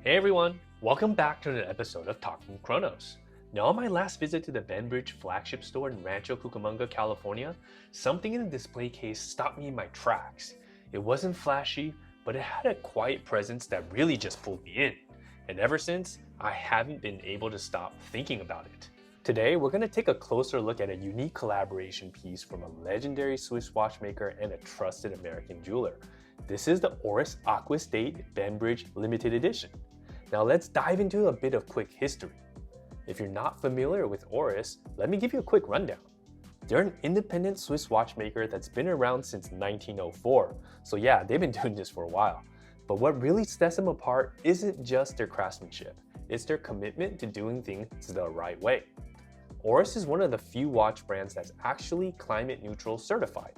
Hey everyone, welcome back to another episode of Talking Chronos. Now, on my last visit to the Benbridge flagship store in Rancho Cucamonga, California, something in the display case stopped me in my tracks. It wasn't flashy, but it had a quiet presence that really just pulled me in. And ever since, I haven't been able to stop thinking about it. Today, we're going to take a closer look at a unique collaboration piece from a legendary Swiss watchmaker and a trusted American jeweler. This is the Oris Aquis Date Benbridge Limited Edition. Now let's dive into a bit of quick history. If you're not familiar with Oris, let me give you a quick rundown. They're an independent Swiss watchmaker that's been around since 1904, so yeah, they've been doing this for a while. But what really sets them apart isn't just their craftsmanship, it's their commitment to doing things the right way. Oris is one of the few watch brands that's actually climate neutral certified.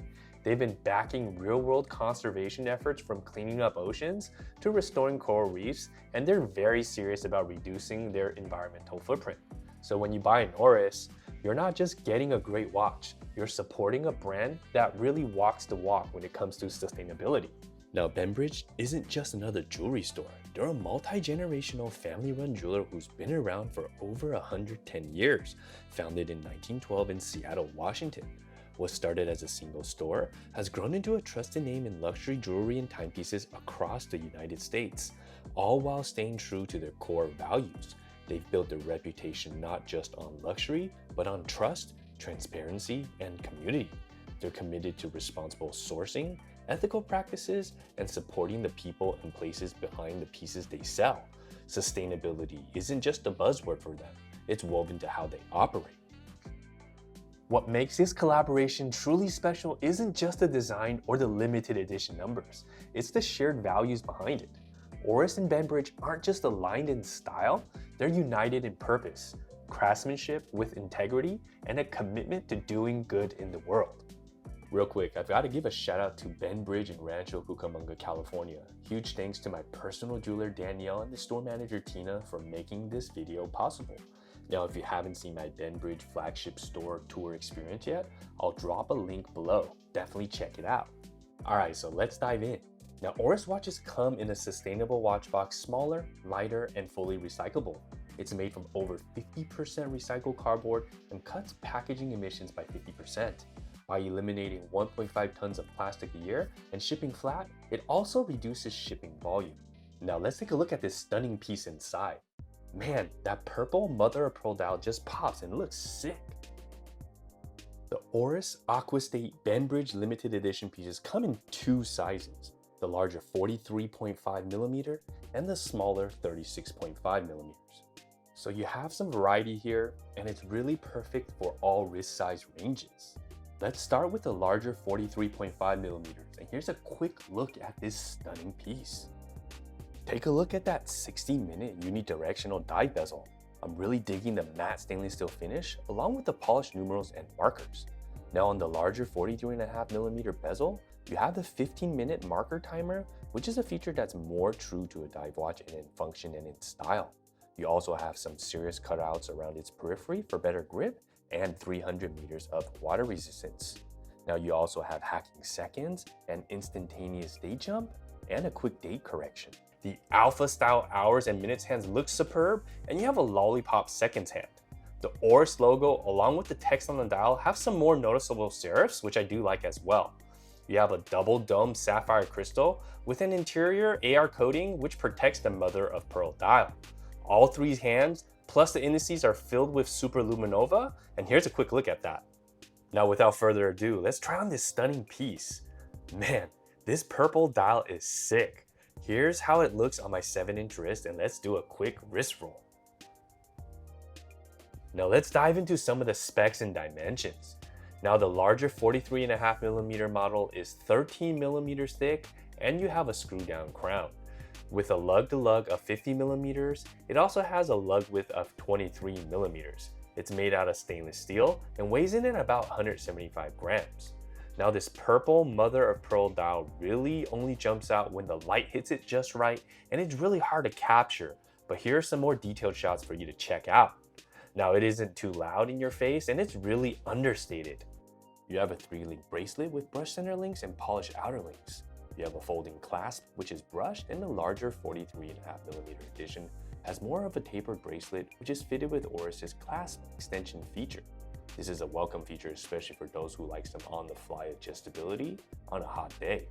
They've been backing real-world conservation efforts from cleaning up oceans to restoring coral reefs, and they're very serious about reducing their environmental footprint. So when you buy an Oris, you're not just getting a great watch, you're supporting a brand that really walks the walk when it comes to sustainability. Now, Benbridge isn't just another jewelry store. They're a multi-generational family-run jeweler who's been around for over 110 years, founded in 1912 in Seattle, Washington. What started as a single store has grown into a trusted name in luxury jewelry and timepieces across the United States, all while staying true to their core values. They've built their reputation not just on luxury, but on trust, transparency, and community. They're committed to responsible sourcing, ethical practices, and supporting the people and places behind the pieces they sell. Sustainability isn't just a buzzword for them, it's woven into how they operate. What makes this collaboration truly special isn't just the design or the limited edition numbers, it's the shared values behind it. Oris and Benbridge aren't just aligned in style, they're united in purpose, craftsmanship with integrity, and a commitment to doing good in the world. Real quick, I've got to give a shout out to Benbridge in Rancho Cucamonga, California. Huge thanks to my personal jeweler Danielle and the store manager Tina for making this video possible. Now, if you haven't seen my Benbridge flagship store tour experience yet, I'll drop a link below. Definitely check it out. Alright, so let's dive in. Now, Oris watches come in a sustainable watch box, smaller, lighter, and fully recyclable. It's made from over 50% recycled cardboard and cuts packaging emissions by 50%. By eliminating 1.5 tons of plastic a year and shipping flat, it also reduces shipping volume. Now let's take a look at this stunning piece inside. Man, that purple mother of pearl dial just pops and looks sick. The Oris Aquis Date Benbridge limited edition pieces come in two sizes, the larger 43.5mm and the smaller 36.5mm. So you have some variety here, and it's really perfect for all wrist size ranges. Let's start with the larger 43.5mm, and here's a quick look at this stunning piece. Take a look at that 60-minute unidirectional die bezel. I'm really digging the matte stainless steel finish along with the polished numerals and markers. Now on the larger 43.5mm bezel, you have the 15-minute marker timer, which is a feature that's more true to a dive watch in function and in style. You also have some serious cutouts around its periphery for better grip and 300 meters of water resistance. Now you also have hacking seconds, an instantaneous date jump, and a quick date correction. The Alpha style hours and minutes hands look superb, and you have a lollipop seconds hand. The Oris logo along with the text on the dial have some more noticeable serifs, which I do like as well. You have a double dome sapphire crystal with an interior AR coating which protects the mother of pearl dial. All three hands plus the indices are filled with superluminova, and here's a quick look at that. Now without further ado, let's try on this stunning piece. Man, this purple dial is sick. Here's how it looks on my 7-inch wrist, and let's do a quick wrist roll. Now let's dive into some of the specs and dimensions. Now the larger 43.5mm model is 13mm thick, and you have a screw down crown. With a lug-to-lug of 50mm, it also has a lug width of 23mm. It's made out of stainless steel and weighs in at about 175 grams. Now this purple mother of pearl dial really only jumps out when the light hits it just right, and it's really hard to capture, but here are some more detailed shots for you to check out. Now it isn't too loud in your face, and it's really understated. You have a 3-link bracelet with brushed center links and polished outer links. You have a folding clasp, which is brushed, and the larger 43.5mm edition has more of a tapered bracelet, which is fitted with Oris's clasp extension feature. This is a welcome feature, especially for those who like some on-the-fly adjustability on a hot day.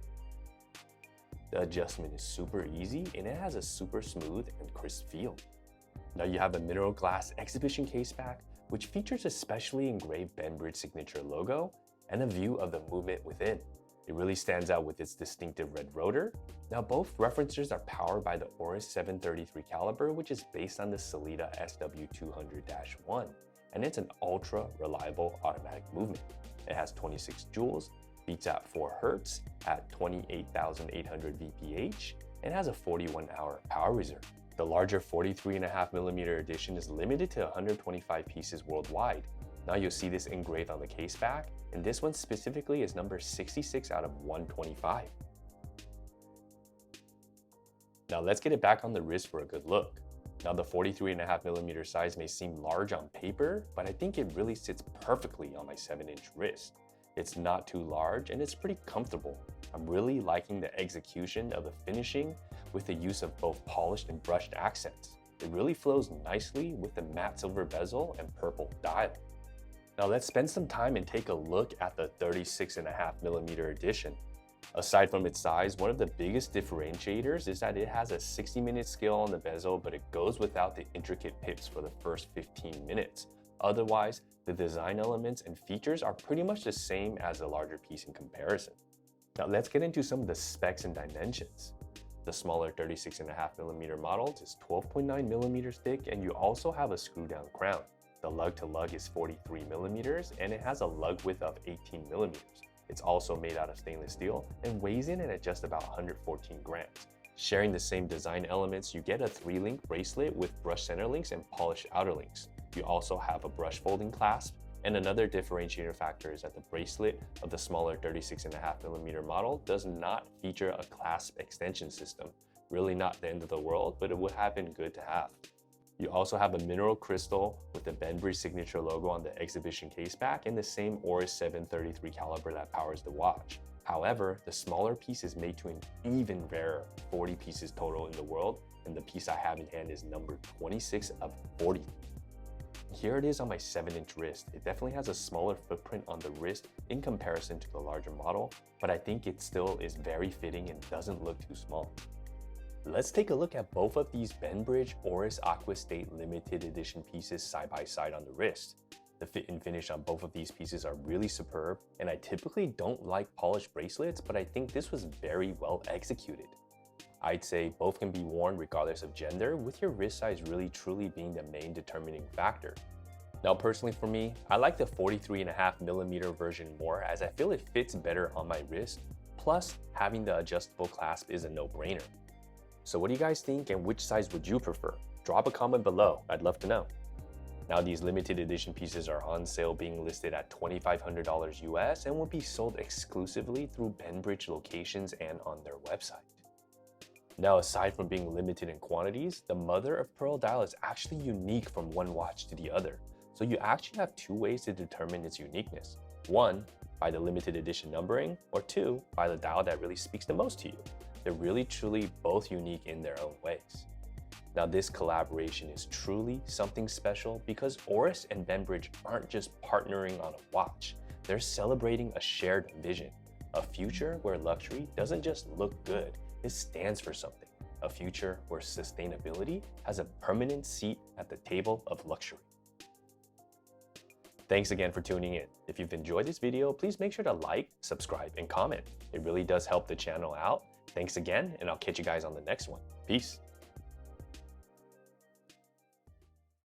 The adjustment is super easy, and it has a super smooth and crisp feel. Now you have a mineral glass exhibition case back, which features a specially engraved Benbridge signature logo and a view of the movement within. It really stands out with its distinctive red rotor. Now both referencers are powered by the Oris 733 caliber, which is based on the Sellita SW200-1, and it's an ultra reliable automatic movement. It has 26 joules, beats at 4 Hz at 28,800 VPH, and has a 41-hour power reserve. The larger 43.5mm edition is limited to 125 pieces worldwide. Now you'll see this engraved on the case back, and this one specifically is number 66 out of 125. Now let's get it back on the wrist for a good look. Now the 43.5mm size may seem large on paper, but I think it really sits perfectly on my 7-inch wrist. It's not too large and it's pretty comfortable. I'm really liking the execution of the finishing with the use of both polished and brushed accents. It really flows nicely with the matte silver bezel and purple dial. Now let's spend some time and take a look at the 36.5mm edition. Aside from its size, one of the biggest differentiators is that it has a 60-minute scale on the bezel, but it goes without the intricate pips for the first 15 minutes. Otherwise, the design elements and features are pretty much the same as the larger piece in comparison. Now let's get into some of the specs and dimensions. The smaller 36.5mm model is 12.9mm thick, and you also have a screw-down crown. The lug-to-lug is 43mm, and it has a lug width of 18mm. It's also made out of stainless steel and weighs in at just about 114 grams. Sharing the same design elements, you get a 3-link bracelet with brushed center links and polished outer links. You also have a brush folding clasp, and another differentiator factor is that the bracelet of the smaller 36.5mm model does not feature a clasp extension system. Really not the end of the world, but it would have been good to have. You also have a mineral crystal with the Benbridge signature logo on the exhibition case back and the same Oris 733 caliber that powers the watch. However, the smaller piece is made to an even rarer 40 pieces total in the world, and the piece I have in hand is number 26 of 40. Here it is on my 7-inch wrist. It definitely has a smaller footprint on the wrist in comparison to the larger model, but I think it still is very fitting and doesn't look too small. Let's take a look at both of these Benbridge Oris Aquis Date limited edition pieces side by side on the wrist. The fit and finish on both of these pieces are really superb, and I typically don't like polished bracelets, but I think this was very well executed. I'd say both can be worn regardless of gender, with your wrist size really truly being the main determining factor. Now personally for me, I like the 43.5mm version more as I feel it fits better on my wrist, plus having the adjustable clasp is a no-brainer. So what do you guys think, and which size would you prefer? Drop a comment below, I'd love to know. Now these limited edition pieces are on sale, being listed at $2,500 US, and will be sold exclusively through Benbridge locations and on their website. Now aside from being limited in quantities, the mother of pearl dial is actually unique from one watch to the other. So you actually have two ways to determine its uniqueness. One, by the limited edition numbering, or two, by the dial that really speaks the most to you. They're really truly both unique in their own ways. Now this collaboration is truly something special because Oris and Benbridge aren't just partnering on a watch, they're celebrating a shared vision. A future where luxury doesn't just look good, it stands for something. A future where sustainability has a permanent seat at the table of luxury. Thanks again for tuning in. If you've enjoyed this video, please make sure to like, subscribe, and comment. It really does help the channel out. Thanks again, and I'll catch you guys on the next one. Peace.